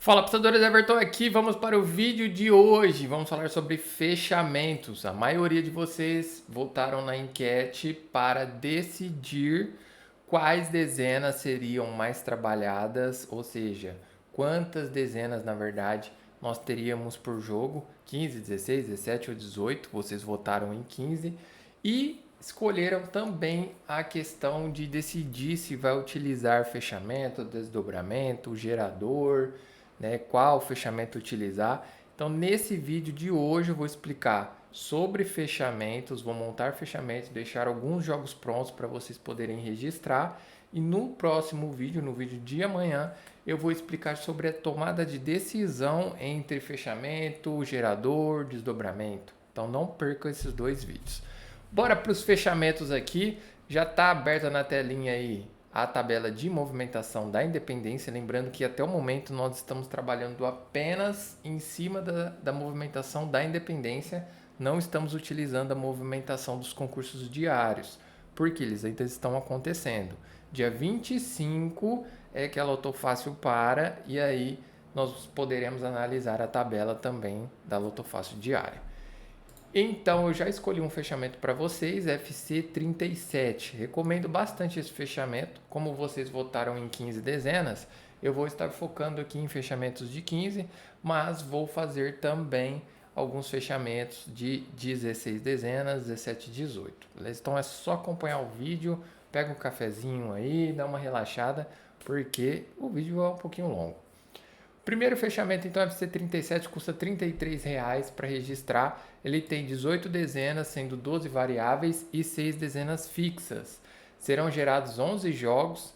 Fala, apostadores, Everton aqui. Vamos para o vídeo de hoje. Vamos falar sobre fechamentos. A maioria de vocês votaram na enquete para decidir quais dezenas seriam mais trabalhadas, ou seja, quantas dezenas, na verdade, nós teríamos por jogo, 15, 16, 17 ou 18. Vocês votaram em 15 e escolheram também a questão de decidir se vai utilizar fechamento, desdobramento, gerador, né, qual fechamento utilizar. Então, nesse vídeo de hoje eu vou explicar sobre fechamentos, vou montar fechamentos, deixar alguns jogos prontos para vocês poderem registrar. E no próximo vídeo, no vídeo de amanhã, eu vou explicar sobre a tomada de decisão entre fechamento, gerador, desdobramento. Então não perca esses dois vídeos. Bora para os fechamentos aqui. Já está aberta na telinha aí a tabela de movimentação da Independência. Lembrando que até o momento nós estamos trabalhando apenas em cima da movimentação da Independência. Não estamos utilizando a movimentação dos concursos diários, porque eles ainda estão acontecendo. Dia 25 é que a Lotofácil para e aí nós poderemos analisar a tabela também da Lotofácil diária. Então eu já escolhi um fechamento para vocês, FC37. Recomendo bastante esse fechamento. Como vocês votaram em 15 dezenas, eu vou estar focando aqui em fechamentos de 15, mas vou fazer também alguns fechamentos de 16 dezenas, 17 e 18. Beleza? Então é só acompanhar o vídeo, pega um cafezinho aí, dá uma relaxada, porque o vídeo é um pouquinho longo. Primeiro fechamento, então, FC37 custa R$ 33,00 para registrar. Ele tem 18 dezenas, sendo 12 variáveis e 6 dezenas fixas. Serão gerados 11 jogos,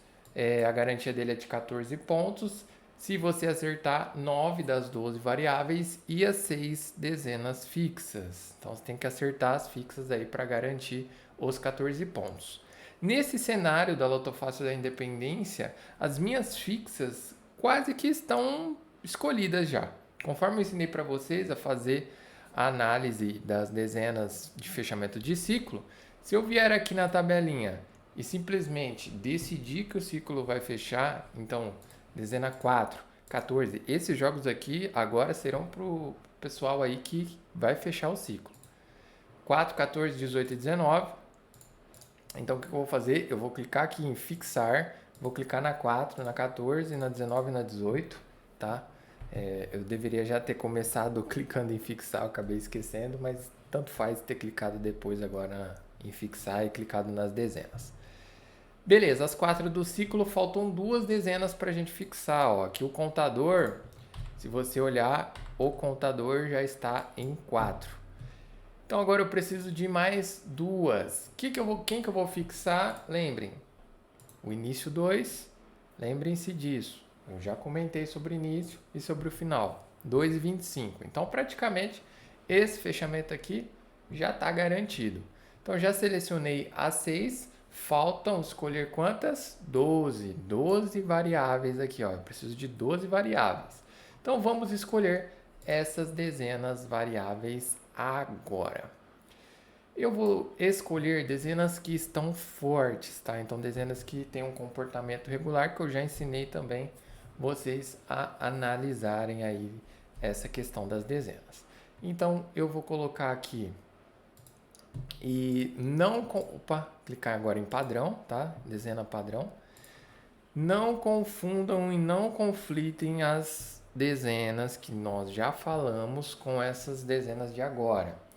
a garantia dele é de 14 pontos. Se você acertar 9 das 12 variáveis e as 6 dezenas fixas. Então, você tem que acertar as fixas aí para garantir os 14 pontos. Nesse cenário da Lotofácil da Independência, as minhas fixas quase que estão escolhidas já. Conforme eu ensinei para vocês a fazer a análise das dezenas de fechamento de ciclo, se eu vier aqui na tabelinha e simplesmente decidir que o ciclo vai fechar, então dezena 4, 14, esses jogos aqui agora serão para o pessoal aí que vai fechar o ciclo. 4, 14, 18 e 19. Então o que eu vou fazer? Eu vou clicar aqui em fixar. Vou clicar na 4, na 14, na 19 e na 18, tá? Eu deveria já ter começado clicando em fixar, eu acabei esquecendo, mas tanto faz ter clicado depois agora em fixar e clicado nas dezenas. Beleza, as 4 do ciclo, faltam 2 dezenas para a gente fixar. Ó. Aqui o contador, se você olhar, o contador já está em 4. Então agora eu preciso de mais 2. Quem que eu vou fixar? Lembrem. O início 2, lembrem-se disso. Eu já comentei sobre o início e sobre o final. 2,25. Então, praticamente, esse fechamento aqui já está garantido. Então, já selecionei as 6. Faltam escolher quantas? 12. 12 variáveis aqui. Ó. Eu preciso de 12 variáveis. Então, vamos escolher essas dezenas variáveis agora. Eu vou escolher dezenas que estão fortes, tá? Então, dezenas que têm um comportamento regular, que eu já ensinei também vocês a analisarem aí essa questão das dezenas. Então, eu vou colocar aqui e não... clicar agora em padrão, tá? Dezena padrão. Não confundam e não conflitem as dezenas que nós já falamos com essas dezenas de agora.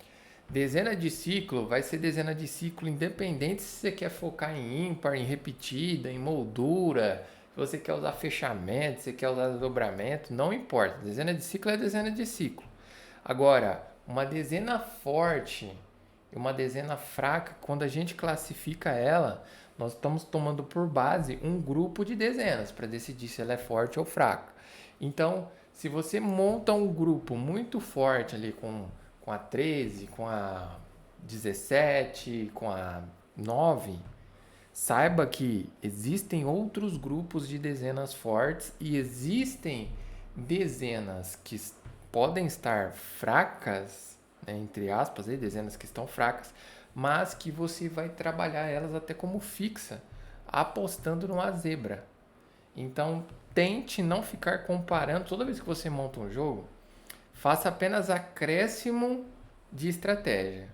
Dezena de ciclo vai ser dezena de ciclo independente se você quer focar em ímpar, em repetida, em moldura, se você quer usar fechamento, se você quer usar dobramento, não importa. Dezena de ciclo é dezena de ciclo. Agora, uma dezena forte e uma dezena fraca, quando a gente classifica ela, nós estamos tomando por base um grupo de dezenas para decidir se ela é forte ou fraca. Então, se você monta um grupo muito forte ali com a 13, com a 17, com a 9, saiba que existem outros grupos de dezenas fortes e existem dezenas que podem estar fracas, né, entre aspas, dezenas que estão fracas, mas que você vai trabalhar elas até como fixa, apostando numa zebra. Então, tente não ficar comparando. Toda vez que você monta um jogo, faça apenas acréscimo de estratégia.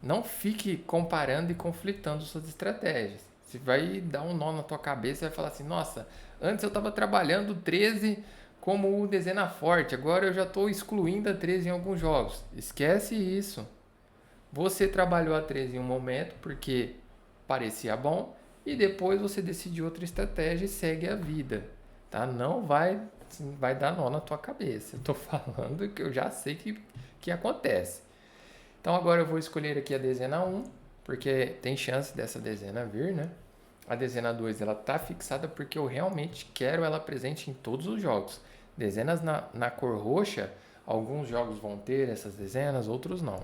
Não fique comparando e conflitando suas estratégias. Você vai dar um nó na tua cabeça e vai falar assim, nossa, antes eu estava trabalhando 13 como o dezena forte, agora eu já estou excluindo a 13 em alguns jogos. Esquece isso. Você trabalhou a 13 em um momento porque parecia bom e depois você decidiu outra estratégia e segue a vida. Tá? Não vai dar nó na tua cabeça. Eu tô falando que eu já sei que acontece. Então agora eu vou escolher aqui a dezena 1, porque tem chance dessa dezena vir, né? A dezena 2 ela tá fixada porque eu realmente quero ela presente em todos os jogos. Dezenas na cor roxa, alguns jogos vão ter essas dezenas, outros não.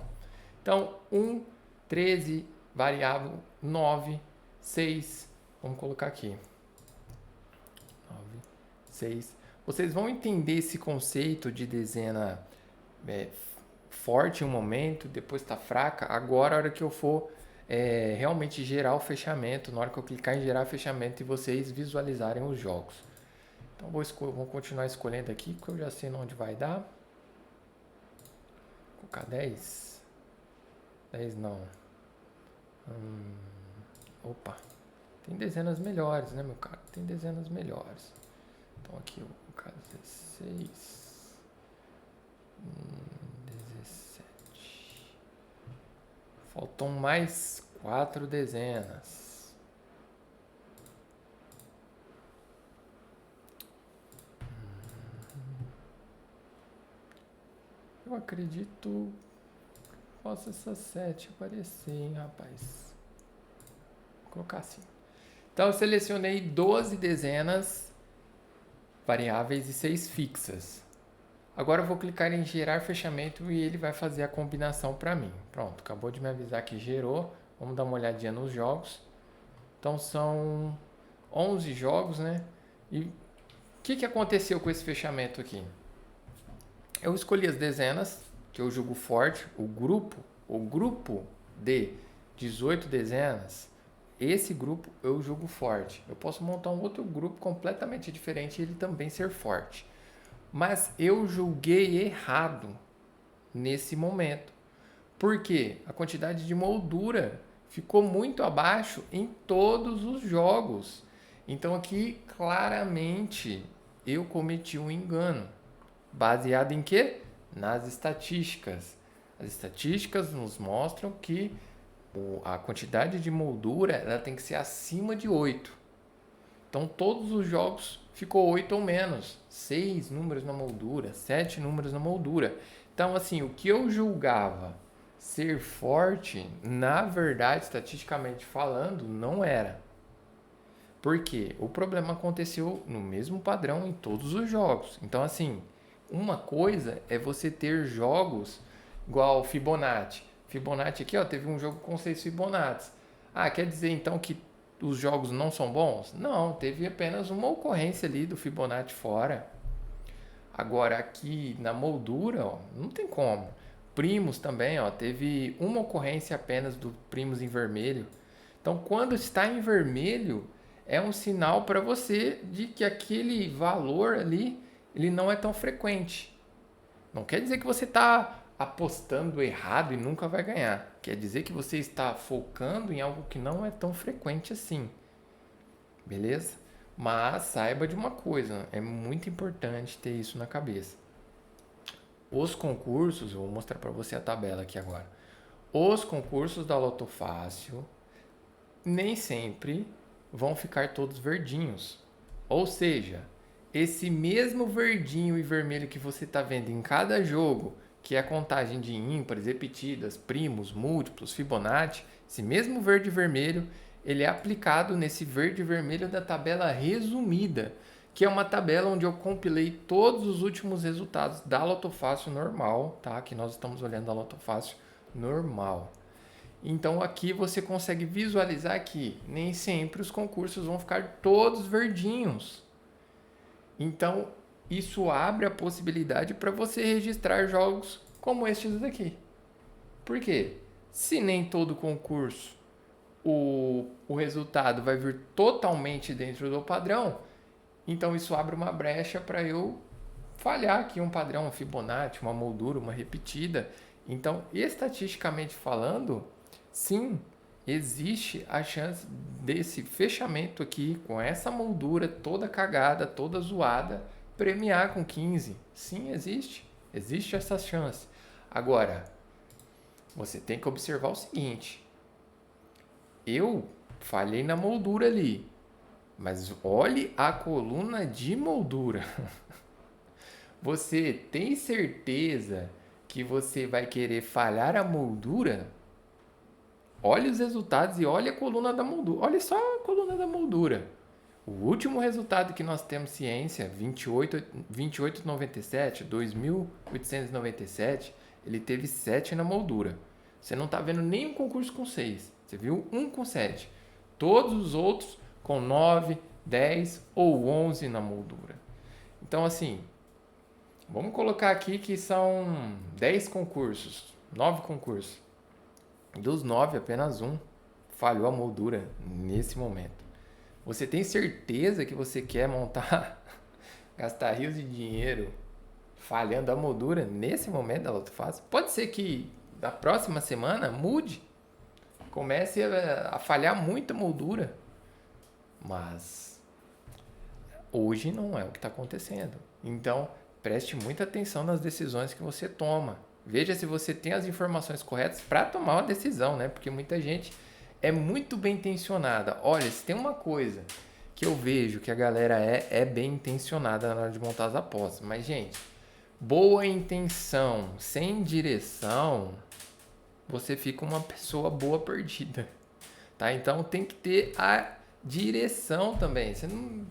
Então, 1, 13, variável 9, 6, vamos colocar aqui. 9, 6. Vocês vão entender esse conceito de dezena forte em um momento, depois está fraca. Agora, a hora que eu for realmente gerar o fechamento, na hora que eu clicar em gerar fechamento e vocês visualizarem os jogos. Então, vou continuar escolhendo aqui, porque eu já sei onde vai dar. Vou colocar 10. 10 não. Opa. Tem dezenas melhores, né, meu cara? Tem dezenas melhores. Então aqui eu vou colocar 16. 17. Faltam mais 4 dezenas. Eu acredito que possa essa 7 aparecer, hein, rapaz. Vou colocar assim. Então eu selecionei 12 dezenas variáveis e 6 fixas. Agora eu vou clicar em gerar fechamento e ele vai fazer a combinação para mim. Pronto, acabou de me avisar que gerou. Vamos dar uma olhadinha nos jogos. Então são 11 jogos, né? E o que aconteceu com esse fechamento aqui? Eu escolhi as dezenas, que eu julgo forte, o grupo de 18 dezenas, esse grupo eu julgo forte. Eu posso montar um outro grupo completamente diferente e ele também ser forte. Mas eu julguei errado nesse momento. Por quê? A quantidade de moldura ficou muito abaixo em todos os jogos. Então aqui claramente eu cometi um engano. Baseado em quê? Nas estatísticas. As estatísticas nos mostram que a quantidade de moldura ela tem que ser acima de 8. Então todos os jogos ficou 8 ou menos. 6 números na moldura, 7 números na moldura. Então assim, o que eu julgava ser forte, na verdade, estatisticamente falando, não era. Por quê? O problema aconteceu no mesmo padrão em todos os jogos. Então assim, uma coisa é você ter jogos igual Fibonacci. Fibonacci aqui, ó, teve um jogo com 6 Fibonacci. Ah, quer dizer então que os jogos não são bons? Não, teve apenas uma ocorrência ali do Fibonacci fora. Agora aqui na moldura, ó, não tem como. Primos também, ó, teve uma ocorrência apenas do primos em vermelho. Então, quando está em vermelho, é um sinal para você de que aquele valor ali ele não é tão frequente. Não quer dizer que você está apostando errado e nunca vai ganhar. Quer dizer que você está focando em algo que não é tão frequente assim. Beleza? Mas saiba de uma coisa, é muito importante ter isso na cabeça. Os concursos, eu vou mostrar para você a tabela aqui agora. Os concursos da Loto Fácil nem sempre vão ficar todos verdinhos. Ou seja, esse mesmo verdinho e vermelho que você está vendo em cada jogo, que é a contagem de ímpares, repetidas, primos, múltiplos, Fibonacci, esse mesmo verde e vermelho, ele é aplicado nesse verde e vermelho da tabela resumida, que é uma tabela onde eu compilei todos os últimos resultados da Loto Fácil normal, tá? Que nós estamos olhando a Loto Fácil normal. Então aqui você consegue visualizar que nem sempre os concursos vão ficar todos verdinhos. Então, isso abre a possibilidade para você registrar jogos como estes daqui. Por quê? Se nem todo concurso o resultado vai vir totalmente dentro do padrão, Então isso abre uma brecha para eu falhar aqui um padrão, um Fibonacci, uma moldura, uma repetida. Então, estatisticamente falando, sim, existe a chance desse fechamento aqui com essa moldura toda cagada, toda zoada, premiar com 15. Sim, existe. Existe essa chance. Agora, você tem que observar o seguinte: eu falhei na moldura ali, mas olhe a coluna de moldura. Você tem certeza que você vai querer falhar a moldura? Olhe os resultados e olhe a coluna da moldura. Olha só a coluna da moldura. O último resultado que nós temos ciência, 2897, 2897, ele teve 7 na moldura. Você não está vendo nenhum concurso com 6. Você viu um com 7. Todos os outros com 9, 10 ou 11 na moldura. Então, assim, vamos colocar aqui que são 10 concursos, 9 concursos. Dos 9, apenas um falhou a moldura nesse momento. Você tem certeza que você quer montar, gastar rios de dinheiro falhando a moldura nesse momento da luta fácil? Pode ser que da próxima semana mude, comece a falhar muita moldura, mas hoje não é o que está acontecendo. Então, preste muita atenção nas decisões que você toma. Veja se você tem as informações corretas para tomar uma decisão, né? Porque muita gente é muito bem intencionada. Olha, se tem uma coisa que eu vejo que a galera é bem intencionada na hora de montar as apostas. Mas, gente, boa intenção sem direção, você fica uma pessoa boa perdida, tá? Então tem que ter a direção também. Você não...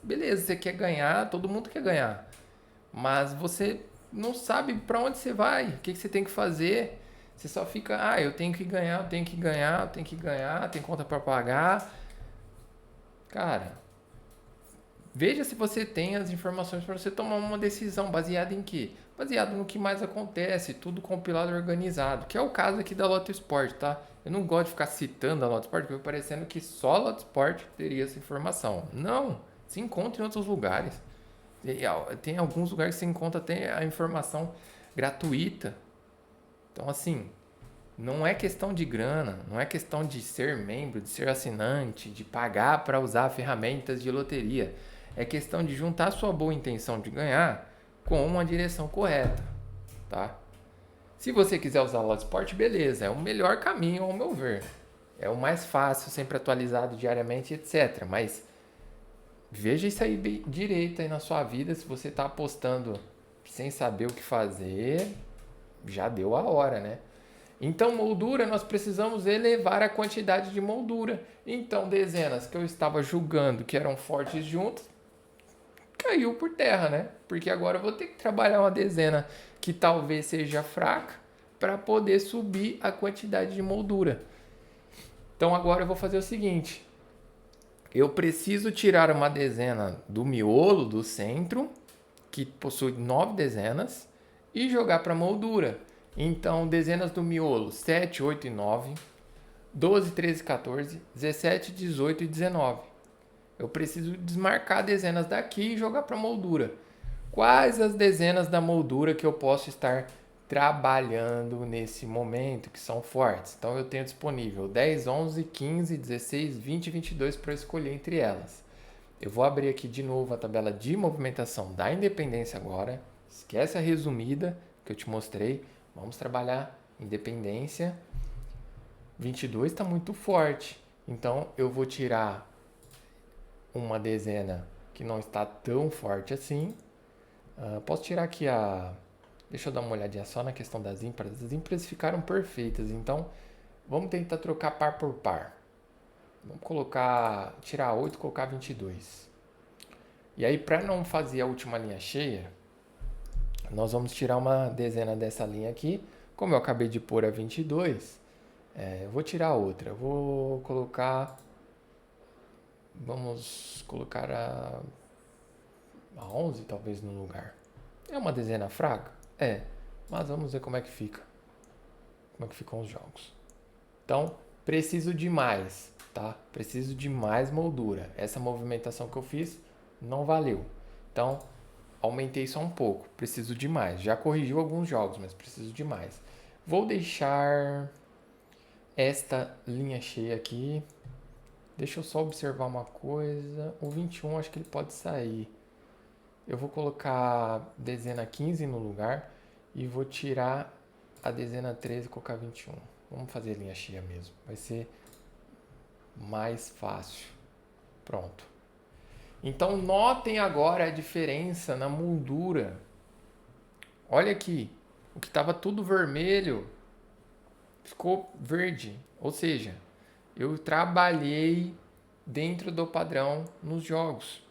Beleza, você quer ganhar, todo mundo quer ganhar. Mas você não sabe para onde você vai, o que você tem que fazer. Você só fica, eu tenho que ganhar, eu tenho que ganhar, eu tenho que ganhar, tem conta para pagar. Cara, veja se você tem as informações para você tomar uma decisão baseada em quê? Baseado no que mais acontece, tudo compilado e organizado, que é o caso aqui da Loto Sport, tá? Eu não gosto de ficar citando a Loto Sport, porque parecendo que só a Loto Sport teria essa informação. Não, se encontra em outros lugares. Tem alguns lugares que você encontra até a informação gratuita. Então, assim, não é questão de grana, não é questão de ser membro, de ser assinante, de pagar para usar ferramentas de loteria. É questão de juntar sua boa intenção de ganhar com uma direção correta, tá? Se você quiser usar o Loto Sport, beleza, é o melhor caminho ao meu ver. É o mais fácil, sempre atualizado diariamente, etc. Mas veja isso aí direito aí na sua vida. Se você está apostando sem saber o que fazer, já deu a hora, né? Então, moldura, nós precisamos elevar a quantidade de moldura. Então, dezenas que eu estava julgando que eram fortes juntas, caiu por terra, né? Porque agora eu vou ter que trabalhar uma dezena que talvez seja fraca para poder subir a quantidade de moldura. Então, agora eu vou fazer o seguinte. Eu preciso tirar uma dezena do miolo, do centro, que possui 9 dezenas, e jogar para a moldura. Então, dezenas do miolo, 7, 8 e 9, 12, 13, 14, 17, 18 e 19. Eu preciso desmarcar dezenas daqui e jogar para a moldura. Quais as dezenas da moldura que eu posso estar trabalhando nesse momento, que são fortes? Então, eu tenho disponível 10, 11, 15, 16, 20 e 22 para escolher entre elas. Eu vou abrir aqui de novo a tabela de movimentação da Independência agora. Esquece a resumida que eu te mostrei. Vamos trabalhar Independência. 22 está muito forte. Então, eu vou tirar uma dezena que não está tão forte assim. Posso tirar aqui a... Deixa eu dar uma olhadinha só na questão das ímpares. As ímpares ficaram perfeitas. Então, vamos tentar trocar par por par. Vamos colocar... Tirar 8 e colocar 22. E aí, para não fazer a última linha cheia, nós vamos tirar uma dezena dessa linha aqui. Como eu acabei de pôr a 22, eu vou tirar outra. Eu vou colocar... Vamos colocar a 11 talvez no lugar. É uma dezena fraca? É. Mas vamos ver como é que fica. Como é que ficam os jogos. Então, preciso de mais, tá? Preciso de mais moldura. Essa movimentação que eu fiz não valeu. Então, aumentei só um pouco, preciso de mais. Já corrigiu alguns jogos, mas preciso de mais. Vou deixar esta linha cheia aqui. Deixa eu só observar uma coisa. O 21 acho que ele pode sair. Eu vou colocar dezena 15 no lugar e vou tirar a dezena 13 e colocar 21. Vamos fazer linha cheia mesmo. Vai ser mais fácil. Pronto. Então notem agora a diferença na moldura. Olha aqui. O que estava tudo vermelho ficou verde. Ou seja, eu trabalhei dentro do padrão nos jogos.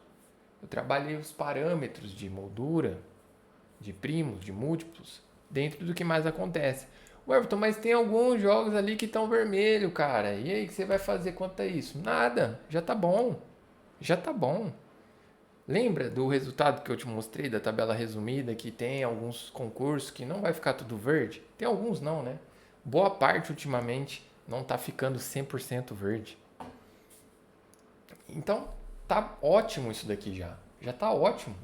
Eu trabalhei os parâmetros de moldura, de primos, de múltiplos, dentro do que mais acontece. Ué, Everton, mas tem alguns jogos ali que estão vermelho, cara. E aí, o que você vai fazer quanto a isso? Nada, já tá bom. Já tá bom. Lembra do resultado que eu te mostrei da tabela resumida, que tem alguns concursos que não vai ficar tudo verde? Tem alguns não, né? Boa parte ultimamente não tá ficando 100% verde. Então, tá ótimo isso daqui já. Já tá ótimo.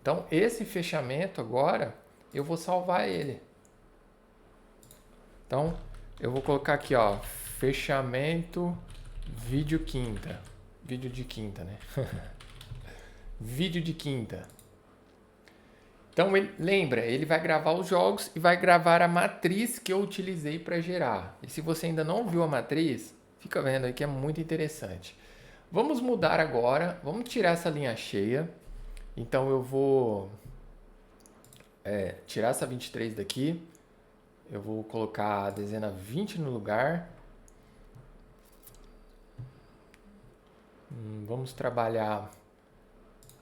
Então, esse fechamento agora, eu vou salvar ele. Então, eu vou colocar aqui, ó, fechamento vídeo quinta. Vídeo de quinta, né? Vídeo de quinta. Então, lembra, ele vai gravar os jogos e vai gravar a matriz que eu utilizei para gerar. E se você ainda não viu a matriz, fica vendo aí que é muito interessante. Vamos mudar agora, vamos tirar essa linha cheia. Então, eu vou tirar essa 23 daqui. Eu vou colocar a dezena 20 no lugar. Vamos trabalhar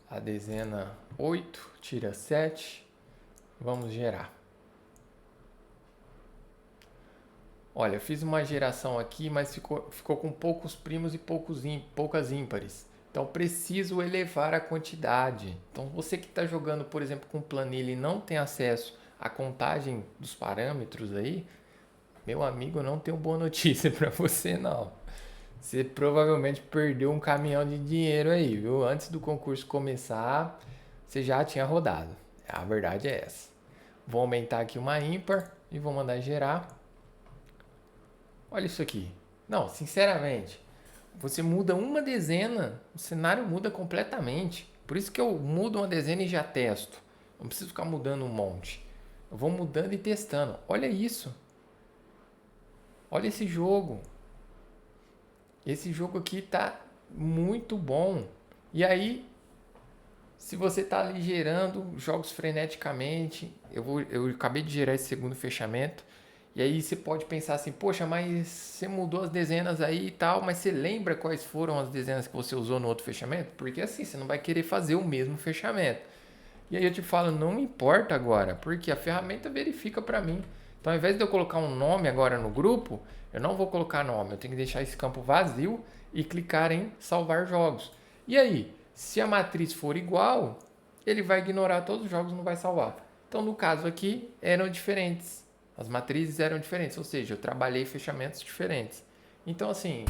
a dezena 8, tira 7. Vamos gerar. Olha, eu fiz uma geração aqui, mas ficou com poucos primos e poucas ímpares. Então, preciso elevar a quantidade. Então, você que está jogando, por exemplo, com planilha e não tem acesso à contagem dos parâmetros aí, meu amigo, não tenho boa notícia para você, não. Você provavelmente perdeu um caminhão de dinheiro aí, viu? Antes do concurso começar, você já tinha rodado. A verdade é essa. Vou aumentar aqui uma ímpar e vou mandar gerar. Olha isso aqui. Não, sinceramente, você muda uma dezena, o cenário muda completamente. Por isso que eu mudo uma dezena e já testo. Não preciso ficar mudando um monte. Eu vou mudando e testando. Olha isso. Olha esse jogo. Esse jogo aqui tá muito bom. E aí, se você tá ali gerando jogos freneticamente, eu acabei de gerar esse segundo fechamento. E aí você pode pensar assim, poxa, mas você mudou as dezenas aí e tal, mas você lembra quais foram as dezenas que você usou no outro fechamento? Porque assim, você não vai querer fazer o mesmo fechamento. E aí eu te falo, não importa agora, porque a ferramenta verifica para mim. Então, ao invés de eu colocar um nome agora no grupo, eu não vou colocar nome, eu tenho que deixar esse campo vazio e clicar em salvar jogos. E aí, se a matriz for igual, ele vai ignorar todos os jogos e não vai salvar. Então, no caso aqui, eram diferentes. As matrizes eram diferentes, ou seja, eu trabalhei fechamentos diferentes. Então, assim,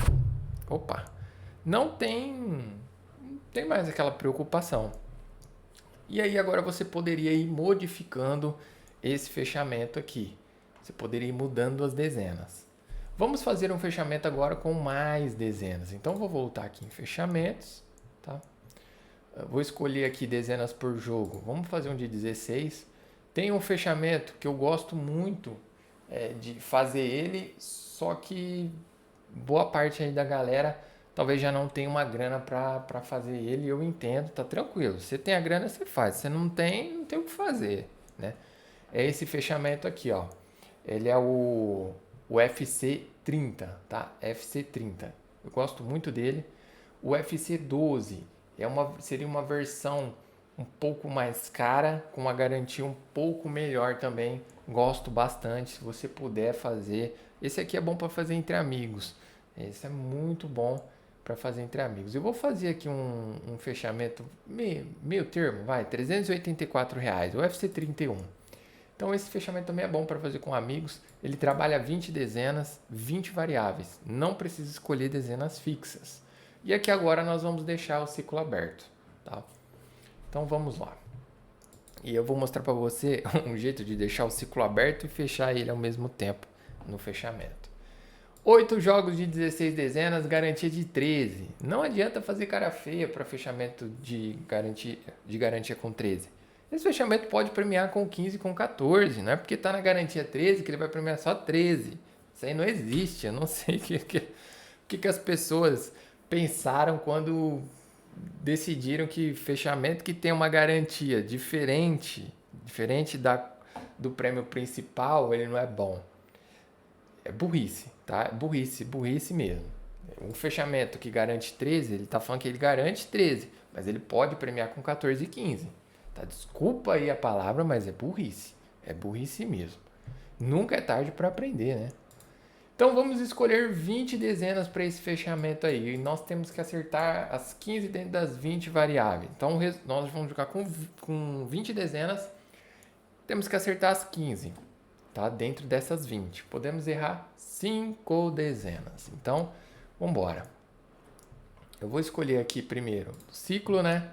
não tem mais aquela preocupação. E aí agora você poderia ir modificando esse fechamento aqui. Você poderia ir mudando as dezenas. Vamos fazer um fechamento agora com mais dezenas. Então vou voltar aqui em fechamentos, tá? Eu vou escolher aqui dezenas por jogo. Vamos fazer um de 16. Tem um fechamento que eu gosto muito de fazer ele, só que boa parte aí da galera talvez já não tenha uma grana para fazer ele. Eu entendo, tá tranquilo. Você tem a grana, você faz. Você não tem o que fazer, né? É esse fechamento aqui, ó. Ele é o FC30, tá? FC30. Eu gosto muito dele. O FC12 seria uma versão um pouco mais cara, com uma garantia um pouco melhor também. Gosto bastante. Se você puder fazer. Esse aqui é bom para fazer entre amigos. Esse é muito bom para fazer entre amigos. Eu vou fazer aqui um fechamento meio termo, vai, R$384, o FC31. Então esse fechamento também é bom para fazer com amigos. Ele trabalha 20 dezenas, 20 variáveis. Não precisa escolher dezenas fixas. E aqui agora nós vamos deixar o ciclo aberto. tá? Então vamos lá. E eu vou mostrar para você um jeito de deixar o ciclo aberto e fechar ele ao mesmo tempo no fechamento. 8 jogos de 16 dezenas, garantia de 13. Não adianta fazer cara feia para fechamento de garantia com 13. Esse fechamento pode premiar com 15, com 14. Não é porque está na garantia 13 que ele vai premiar só 13. Isso aí não existe. Eu não sei o que as pessoas pensaram quando decidiram que fechamento que tem uma garantia diferente do prêmio principal, ele não é bom. É burrice, tá? É burrice mesmo. Um fechamento que garante 13, ele tá falando que ele garante 13, mas ele pode premiar com 14 e 15. Tá? Desculpa aí a palavra, mas é burrice. É burrice mesmo. Nunca é tarde para aprender, né? Então vamos escolher 20 dezenas para esse fechamento aí. E nós temos que acertar as 15 dentro das 20 variáveis. Então nós vamos jogar com 20 dezenas. Temos que acertar as 15, tá? Dentro dessas 20. Podemos errar 5 dezenas. Então, vamos embora. Eu vou escolher aqui primeiro o ciclo, né?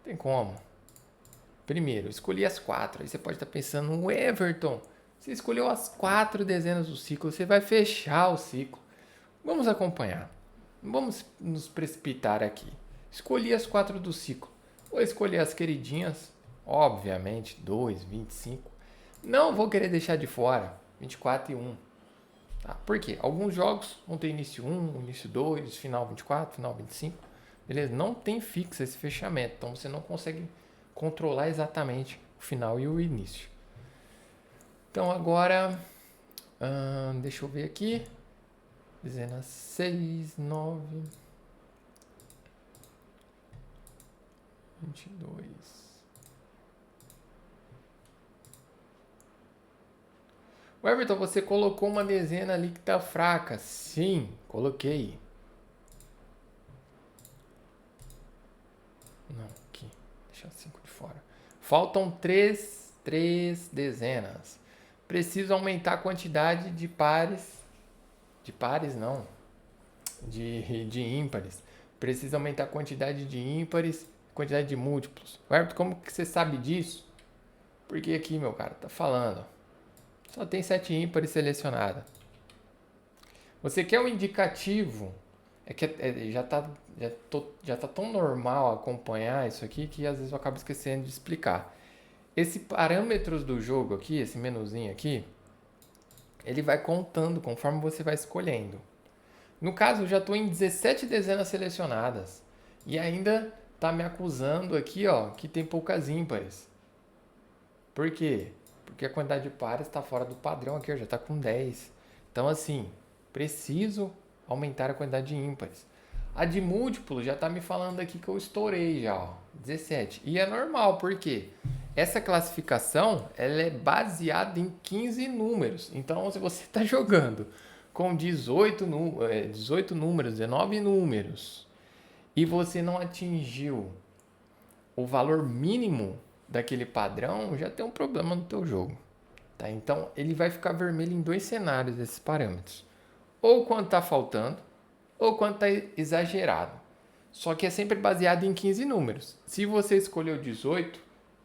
Tem como. Primeiro, escolhi as 4. Aí você pode estar pensando, Everton, você escolheu as 4 dezenas do ciclo, você vai fechar o ciclo. Vamos acompanhar. Vamos nos precipitar aqui. Escolhi as 4 do ciclo. Vou escolher as queridinhas, obviamente, 2, 25. Não vou querer deixar de fora 24 e 1. Tá? Por quê? Alguns jogos vão ter início 1, início 2, final 24, final 25. Beleza? Não tem fixo esse fechamento, então você não consegue controlar exatamente o final e o início. Então agora, deixa eu ver aqui. Dezenas 6, 9, 22. O Everton, você colocou uma dezena ali que tá fraca. Sim, coloquei. Não, aqui. Deixa 5 de fora. Faltam 3 dezenas. Preciso aumentar a quantidade de pares. De pares não. De ímpares. Preciso aumentar a quantidade de ímpares, quantidade de múltiplos. Everton, como que você sabe disso? Porque aqui, meu cara, tá falando. Só tem 7 ímpares selecionadas. Você quer um indicativo? É que já tá tão normal acompanhar isso aqui que às vezes eu acabo esquecendo de explicar. Esse parâmetros do jogo aqui, esse menuzinho aqui, ele vai contando conforme você vai escolhendo. No caso, eu já estou em 17 dezenas selecionadas. E ainda tá me acusando aqui, ó, que tem poucas ímpares. Por quê? Porque a quantidade de pares está fora do padrão aqui, ó, já está com 10. Então, assim, preciso aumentar a quantidade de ímpares. A de múltiplo já está me falando aqui que eu estourei já, ó, 17. E é normal, por quê? Essa classificação ela é baseada em 15 números. Então, se você está jogando com 18 números, 19 números, e você não atingiu o valor mínimo daquele padrão, já tem um problema no teu jogo. Tá? Então, ele vai ficar vermelho em 2 cenários, esses parâmetros. Ou quando está faltando, ou quando está exagerado. Só que é sempre baseado em 15 números. Se você escolheu 18,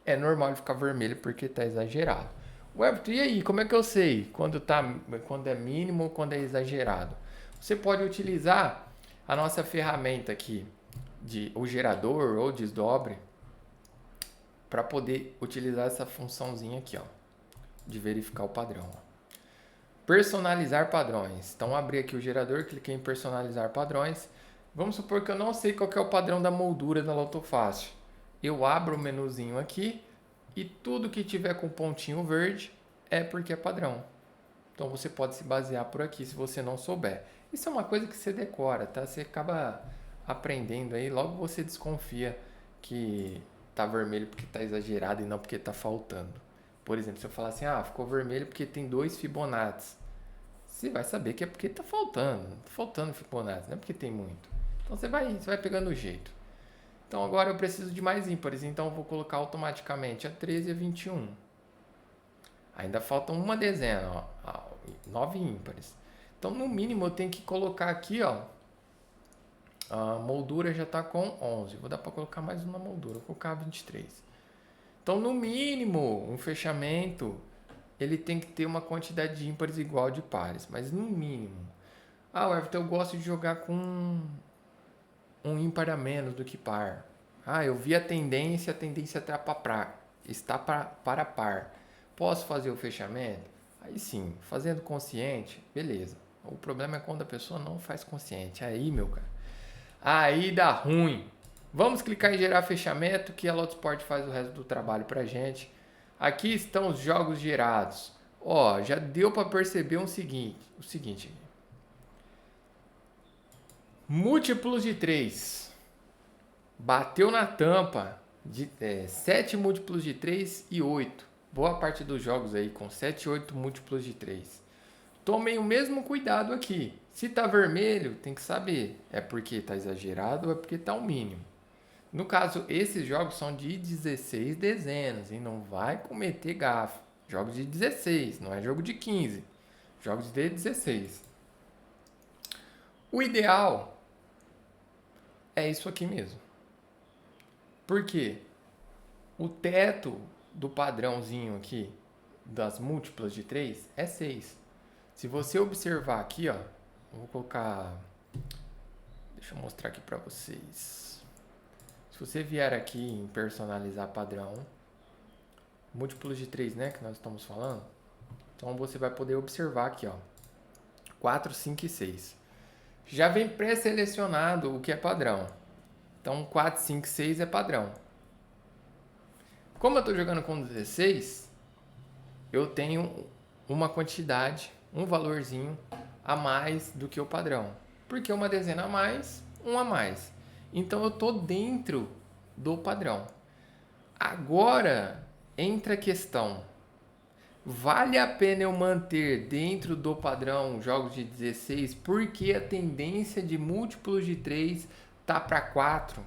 é normal ele ficar vermelho porque está exagerado. Everton, e aí, como é que eu sei quando é mínimo ou quando é exagerado? Você pode utilizar a nossa ferramenta aqui, o gerador ou desdobre, para poder utilizar essa funçãozinha aqui, ó, de verificar o padrão. Personalizar padrões. Então, abri aqui o gerador, cliquei em personalizar padrões. Vamos supor que eu não sei qual que é o padrão da moldura da Lotofácil. Eu abro o menuzinho aqui e tudo que tiver com pontinho verde é porque é padrão. Então, você pode se basear por aqui se você não souber. Isso é uma coisa que você decora, tá? Você acaba aprendendo aí, logo você desconfia que tá vermelho porque tá exagerado e não porque tá faltando. Por exemplo, se eu falar assim, ficou vermelho porque tem 2 Fibonacci. Você vai saber que é porque tá faltando Fibonacci, não é porque tem muito. Então você vai pegando o jeito. Então agora eu preciso de mais ímpares, então eu vou colocar automaticamente a 13 e a 21. Ainda faltam uma dezena, ó, 9 ímpares. Então no mínimo eu tenho que colocar aqui, ó, A moldura já está com 11. Vou dar para colocar mais uma moldura. Vou colocar 23. Então, no mínimo, um fechamento, ele tem que ter uma quantidade de ímpares igual de pares. Mas no mínimo. Ah, Everton, eu gosto de jogar com um ímpar a menos do que par. Ah, eu vi a tendência está para par. Posso fazer o fechamento? Aí sim, fazendo consciente, beleza. O problema é quando a pessoa não faz consciente. Aí, meu cara, aí dá ruim. Vamos clicar em gerar fechamento que a Lotsport faz o resto do trabalho pra gente. Aqui estão os jogos gerados. Ó, já deu para perceber o seguinte. Múltiplos de 3. Bateu na tampa de 7 múltiplos de 3 e 8. Boa parte dos jogos aí com 7 e 8 múltiplos de 3. Tomem o mesmo cuidado aqui. Se tá vermelho, tem que saber. É porque tá exagerado ou é porque tá o mínimo. No caso, esses jogos são de 16 dezenas e não vai cometer gafe. Jogos de 16, não é jogo de 15. Jogos de 16. O ideal é isso aqui mesmo. Por quê? O teto do padrãozinho aqui das múltiplas de 3 é 6. Se você observar aqui, ó, eu vou colocar, deixa eu mostrar aqui para vocês. Se você vier aqui em personalizar padrão, múltiplos de 3, né, que nós estamos falando, então você vai poder observar aqui, ó, 4, 5 e 6. Já vem pré-selecionado o que é padrão. Então 4, 5, 6 é padrão. Como eu estou jogando com 16, eu tenho uma quantidade, um valorzinho a mais do que o padrão. Porque uma dezena a mais, um a mais. Então eu estou dentro do padrão. Agora entra a questão. Vale a pena eu manter dentro do padrão jogos de 16 porque a tendência de múltiplos de 3 tá para 4?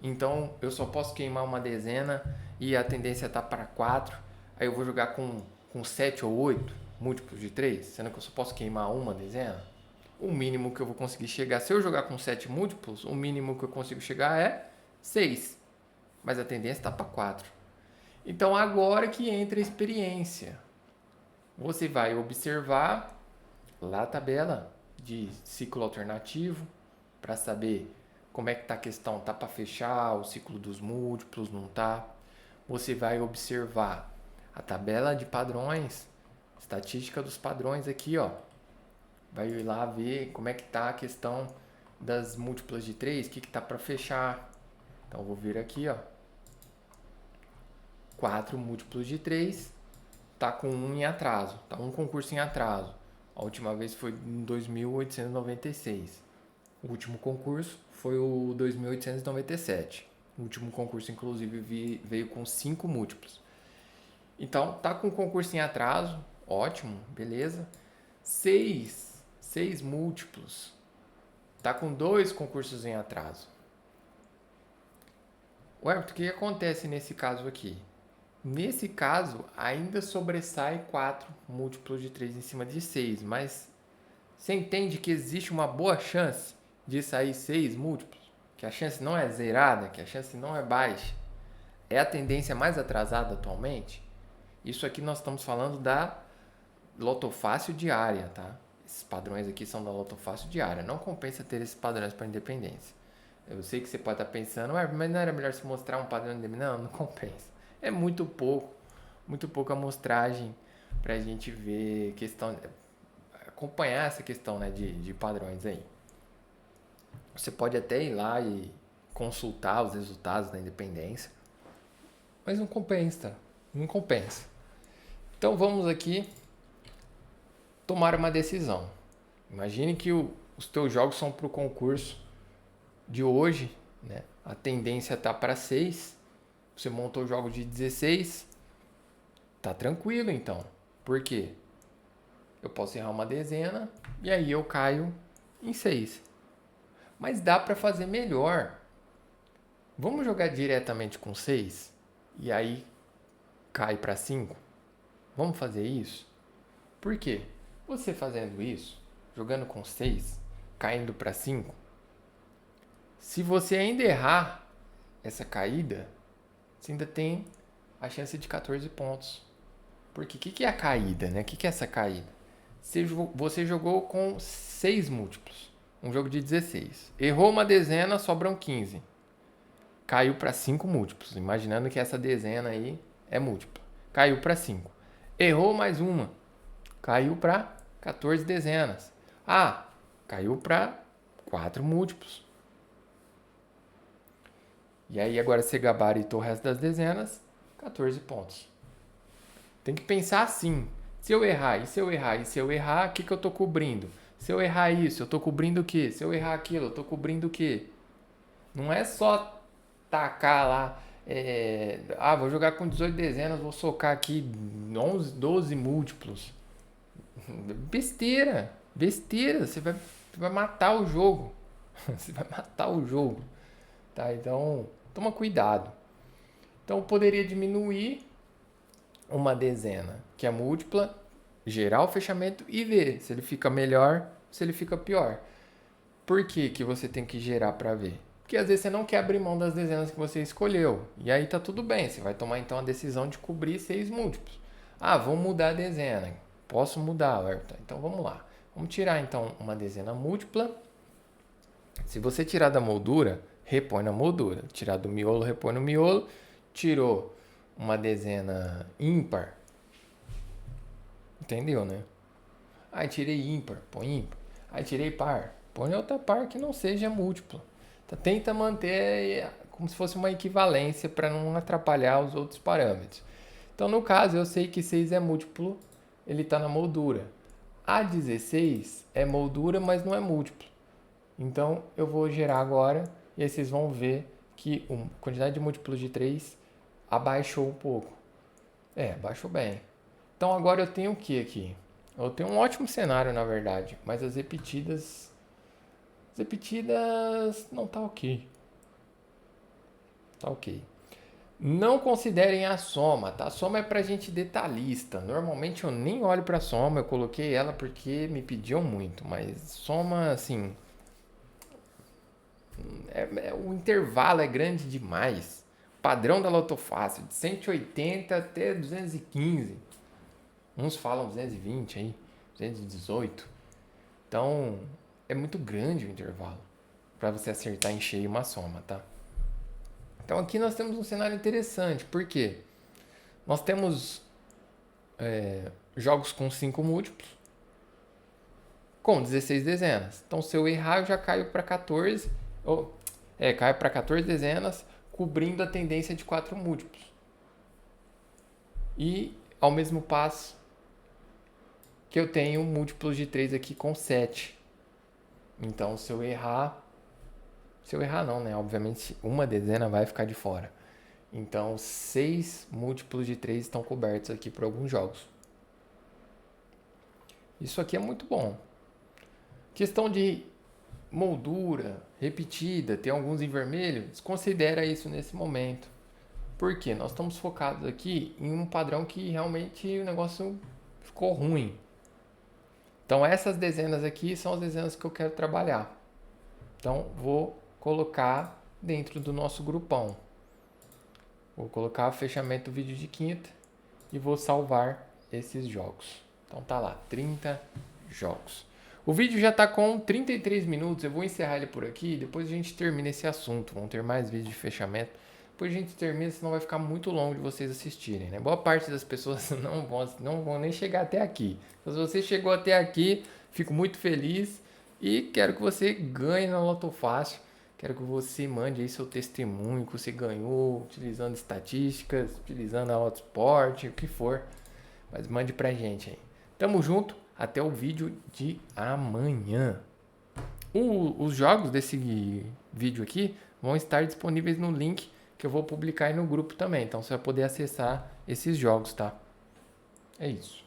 Então eu só posso queimar uma dezena e a tendência tá para 4. Aí eu vou jogar com 7 ou 8 múltiplos de 3, sendo que eu só posso queimar uma dezena. O mínimo que eu vou conseguir chegar, se eu jogar com 7 múltiplos, o mínimo que eu consigo chegar é 6. Mas a tendência está para 4. Então agora que entra a experiência. Você vai observar lá a tabela de ciclo alternativo para saber como é que está a questão. Tá para fechar o ciclo dos múltiplos, não tá? Você vai observar a tabela de padrões, estatística dos padrões aqui, ó. Vai ir lá ver como é que tá a questão das múltiplas de 3, o que tá para fechar. Então eu vou vir aqui, ó. 4 múltiplos de 3, tá com 1 em atraso, tá um concurso em atraso. A última vez foi em 2.896. O último concurso foi o 2.897. O último concurso, inclusive, veio com 5 múltiplos. Então, tá com concurso em atraso, ótimo, beleza. 6 múltiplos, tá com 2 concursos em atraso. Ué, o que acontece nesse caso aqui? Nesse caso, ainda sobressai 4 múltiplos de 3 em cima de 6, mas você entende que existe uma boa chance de sair 6 múltiplos? Que a chance não é zerada, que a chance não é baixa. É a tendência mais atrasada atualmente? Isso aqui nós estamos falando da lotofácil diária, tá? Esses padrões aqui são da lotofácil diária. Não compensa ter esses padrões para independência. Eu sei que você pode estar pensando, mas não era melhor se mostrar um padrão de independência? Não, não compensa. É muito pouca amostragem para a gente ver questão, acompanhar essa questão, né, de padrões aí. Você pode até ir lá e consultar os resultados da independência, mas não compensa, não compensa. Então vamos aqui tomar uma decisão. Imagine que os teus jogos são para o concurso de hoje, né? A tendência está para 6. Você montou jogos de 16, tá tranquilo então. Por quê? Eu posso errar uma dezena e aí eu caio em 6. Mas dá para fazer melhor. Vamos jogar diretamente com 6 e aí cai para 5? Vamos fazer isso? Por quê? Você fazendo isso, jogando com 6, caindo para 5, Se você ainda errar essa caída, você ainda tem a chance de 14 pontos. Porque o que é a caída, né? O que é essa caída? Você jogou com 6 múltiplos. Um jogo de 16. Errou uma dezena, sobram 15. Caiu para 5 múltiplos. Imaginando que essa dezena aí é múltipla. Caiu para 5. Errou mais uma. Caiu para 14 dezenas. Ah, caiu para 4 múltiplos. E aí agora você gabaritou o resto das dezenas, 14 pontos. Tem que pensar assim. Se eu errar, e se eu errar, e se eu errar, o que eu estou cobrindo? Se eu errar isso, eu estou cobrindo o quê? Se eu errar aquilo, eu estou cobrindo o quê? Não é só tacar lá, vou jogar com 18 dezenas, vou socar aqui 11, 12 múltiplos. Besteira, besteira, você vai matar o jogo. Você vai matar o jogo. Tá? Então, toma cuidado. Então, eu poderia diminuir uma dezena, que é múltipla, gerar o fechamento e ver se ele fica melhor, se ele fica pior. Por que que você tem que gerar para ver? Porque às vezes você não quer abrir mão das dezenas que você escolheu. E aí tá tudo bem, você vai tomar então a decisão de cobrir 6 múltiplos. Ah, vou mudar a dezena. Posso mudar, Alerta. Então vamos lá. Vamos tirar então uma dezena múltipla. Se você tirar da moldura, repõe na moldura. Tirar do miolo, repõe no miolo. Tirou uma dezena ímpar. Entendeu, né? Aí tirei ímpar, põe ímpar. Aí tirei par, põe outra par que não seja múltipla. Então, tenta manter como se fosse uma equivalência para não atrapalhar os outros parâmetros. Então, no caso, eu sei que 6 é múltiplo, ele está na moldura. A 16 é moldura, mas não é múltiplo. Então, eu vou gerar agora e aí vocês vão ver que a quantidade de múltiplos de 3 abaixou um pouco. Abaixou bem. Então, agora eu tenho o que aqui? Eu tenho um ótimo cenário, na verdade, mas as repetidas não tá ok. Tá ok. Não considerem a soma, tá? A soma é pra gente detalhista. Normalmente eu nem olho pra soma, eu coloquei ela porque me pediam muito, mas soma, assim, o intervalo é grande demais. O padrão da Loto Fácil, de 180 até 215. Uns falam 220 aí, 218. Então, é muito grande o intervalo para você acertar em cheio uma soma, tá? Então, aqui nós temos um cenário interessante. Por quê? Nós temos jogos com 5 múltiplos com 16 dezenas. Então, se eu errar, eu já caio para 14. Caio para 14 dezenas, cobrindo a tendência de 4 múltiplos. E, ao mesmo passo, que eu tenho múltiplos de 3 aqui com 7. Então, se eu errar não, né? Obviamente, uma dezena vai ficar de fora. Então, 6 múltiplos de 3 estão cobertos aqui por alguns jogos. Isso aqui é muito bom. Questão de moldura, repetida, tem alguns em vermelho, desconsidera isso nesse momento. Por quê? Nós estamos focados aqui em um padrão que realmente o negócio ficou ruim. Então, essas dezenas aqui são as dezenas que eu quero trabalhar. Então, vou colocar dentro do nosso grupão. Vou colocar fechamento do vídeo de quinta e vou salvar esses jogos. Então, tá lá, 30 jogos. O vídeo já está com 33 minutos, eu vou encerrar ele por aqui, depois a gente termina esse assunto. Vão ter mais vídeos de fechamento. Depois a gente termina, senão vai ficar muito longo de vocês assistirem, né? Boa parte das pessoas não vão nem chegar até aqui. Então, se você chegou até aqui, fico muito feliz e quero que você ganhe na Loto Fácil. Quero que você mande aí seu testemunho, que você ganhou utilizando estatísticas, utilizando a Autosport, o que for. Mas mande pra gente aí. Tamo junto, até o vídeo de amanhã. Os jogos desse vídeo aqui vão estar disponíveis no link que eu vou publicar aí no grupo também. Então você vai poder acessar esses jogos, tá? É isso.